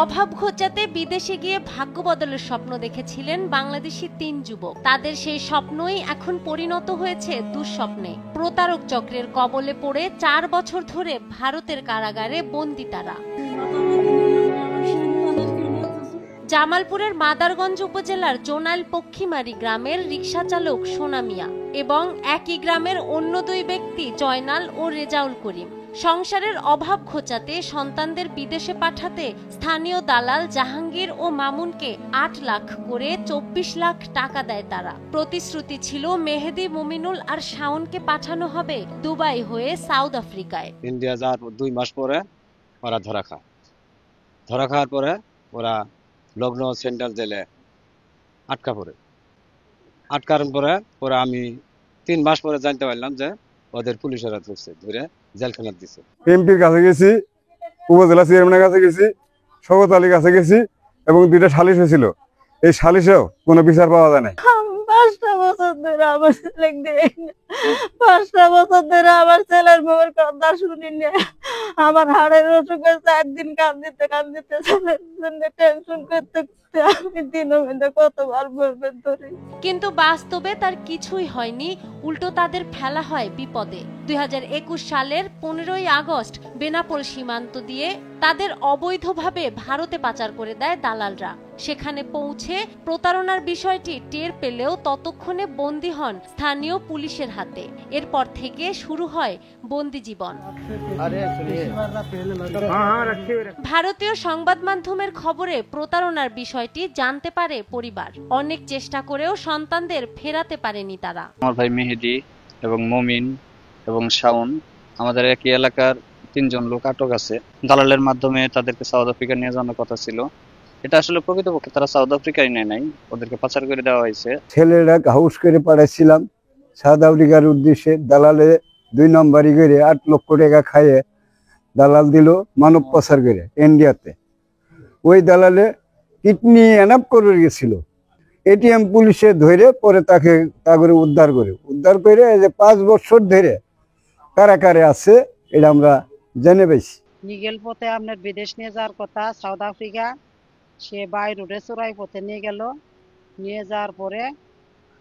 অভাব ঘোচাতে বিদেশে গিয়ে ভাগ্য বদলের স্বপ্ন দেখেছিলেন বাংলাদেশি ৩ যুবক। তাদের সেই স্বপ্নই এখন পরিণত হয়েছে দুঃস্বপ্নে। প্রতারক চক্রের কবলে পড়ে ৪ বছর ধরে ভারতের কারাগারে বন্দী তারা। জামালপুরের মাদারগঞ্জ উপজেলার জোনাইল পক্ষীমারি গ্রামের রিকশা চালক সোনা মিয়া এবং একই গ্রামের অন্য ২ ব্যক্তি জয়নাল ও রেজাউল করিম। সংসারের অভাব ঘোচাতে সন্তানদের বিদেশে পাঠাতে স্থানীয় দালাল জাহাঙ্গীর ও মামুনকে ৮ লাখ করে ২৪ লাখ টাকা দেয় তারা। প্রতিশ্রুতি ছিল মেহেদি, মুমিনুল আর শাওনকে পাঠানো হবে দুবাই হয়ে সাউথ আফ্রিকায়। ইন্ডিয়া যাওয়ার ২ মাস পরে ওরা ধরা খাওয়ার পরে ওরা লখনৌ সেন্ট্রাল জেলে আটকার পরে আমি ৩ মাস পরে জানতে পারলাম যে ওদের পুলিশেরা ধরে জেলখানা দিছে। এমপির কাছে গেছি, উপজেলা চেয়ারম্যানের কাছে গেছি, শওকত আলীর কাছে গেছি এবং 2টা সালিশ হয়েছিল। এই সালিশেও কোনো বিচার পাওয়া যায় না। 5টা বছর ধরে আমার ছেলে দেয় না, 5টা বছর ধরে আমার ছেলের বউয়ের কথা শুনি না। আমার হাড়ের অসুখে 4 দিন কান্দিতে ছেলের জন্য টেনশন করতে আমি দিনও কতবার বলবেন ধরে। কিন্তু বাস্তবে তার কিছুই হয়নি, উল্টো তাদের ফেলা হয় বিপদে। 2021 সালের 15ই আগস্ট বেনাপোল সীমান্ত দিয়ে তাদের অবৈধভাবে ভারতে পাচার করে দেয় দালালরা। সেখানে পৌঁছে প্রতারণার বিষয়টি টের পেলেও ততক্ষণে বন্দী হন স্থানীয় পুলিশের হাতে। এরপর থেকে শুরু হয় বন্দী জীবন। ভারতীয় সংবাদ মাধ্যমের খবরে প্রতারণার বিষয়টি জানতে পারে পরিবার। অনেক চেষ্টা করেও সন্তানদের ফেরাতে পারেনি তারা। আমার ভাই মেহেদি এবং মমিন এবং শাওন, আমাদের একই এলাকার 3 জন লোক আটক আছে। দালালের মাধ্যমে তাদেরকে সাউথ আফ্রিকা নিয়ে যাওয়ার কথা ছিল। এটা আসলে প্রকৃতপক্ষে তারা সাউথ আফ্রিকায় নেয় নাই, ওদেরকে পাচার করে দেওয়া হয়েছে। ছেলেরা হাউস করে পাঠাচ্ছিলাম সাউথ আফ্রিকার উদ্দেশ্যে। দালালে 2 নম্বরই করে 8 লক্ষ টাকা খাইয়ে দালাল দিল মানব পাচার করে ইন্ডিয়াতে। ওই দালালে কিডনি এনাপ করে গেছিল। এটিএম পুলিশে ধরে পরে তাকে উদ্ধার করে এই যে 5 বছর ধরে কারাগারে আছে, এটা আমরা জেনে পেয়েছি। নিগেল পথে আপনার বিদেশ নিয়ে যাওয়ার কথা সাউথ আফ্রিকা, সে বাই রোডে চোরাই পথে নিয়ে গেল। নিয়ে যাওয়ার পরে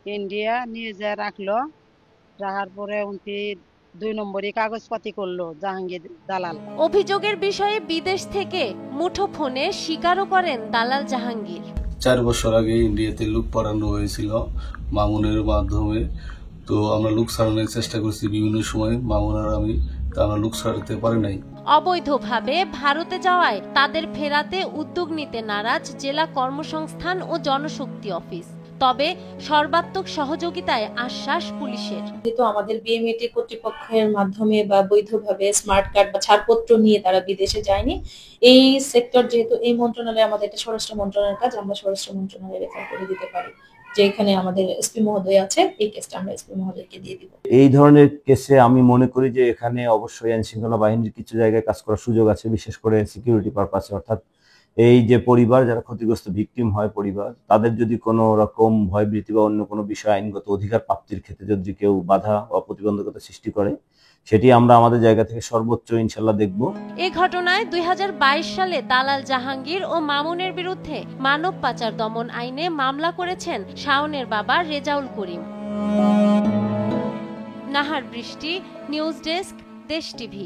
ইন্ডিয়া নিয়ে যায় রাখলো। রাখার পরে উনি 2 নম্বরই কাগজপাতি করলো জাহাঙ্গীর দালাল। অভিযোগের বিষয়ে বিদেশ থেকে মুঠোফোনে স্বীকারও করেন দালাল জাহাঙ্গীর। 4 বছর আগে ইন্ডিয়াতে লোক পাঠানো হয়েছিল মামুনের মাধ্যমে। তো আমরা লোক ছাড়ানোর চেষ্টা করছি বিভিন্ন সময়, মামুন আর আমি, তা আমরা লোক ছাড়তে পারি নাই। অবৈধভাবে ভারতে যাওয়ায় তাদের ফেরাতে উদ্যোগ নিতে নারাজ জেলা কর্মসংস্থান ও জনশক্তি অফিস। তবে সর্বাত্মক সহযোগিতায় আশ্বাস পুলিশের। যেহেতু আমাদের বিএমএটি কর্তৃপক্ষের মাধ্যমে বা বৈধভাবে স্মার্ট কার্ড বা ছাড়পত্র নিয়ে তারা বিদেশে যায়নি, এই সেক্টর যেহেতু এই মন্ত্রণালয়ে আমাদের এটা স্বরাষ্ট্র মন্ত্রণালয়ের কাজ, আমরা স্বরাষ্ট্র মন্ত্রণালয়ে রেফার করে দিতে পারি। যে এখানে আমাদের এসপি মহোদয় আছে, এই কেসটা আমরা এসপি মহোদয়কে দিয়ে দিব। এই ধরনের কেসে আমি মনে করি যে এখানে অবশ্যই আইন শৃঙ্খলা বাহিনীর কিছু জায়গায় কাজ করার সুযোগ আছে, বিশেষ করে সিকিউরিটি পারপাসে। অর্থাৎ এই যে পরিবার যারা ক্ষতিগ্রস্ত ভিকটিম হয় পরিবার, তাদের যদি কোনো রকম ভয়ভীতি বা অন্য কোনো বিষয় আইনগত অধিকার প্রাপ্তির ক্ষেত্রে যদি কেউ বাধা বা প্রতিবন্ধকতা সৃষ্টি করে, সেটি আমরা আমাদের জায়গা থেকে সর্বোচ্চ ইনশাল্লাহ দেখব। এই ঘটনায় 2022 সালে দালাল জাহাঙ্গীর ও মামুনের বিরুদ্ধে মানব পাচার দমন আইনে মামলা করেছেন শাওনের বাবা রেজাউল করিম। নাহার বৃষ্টি, নিউজ ডেস্ক, দেশ টিভি।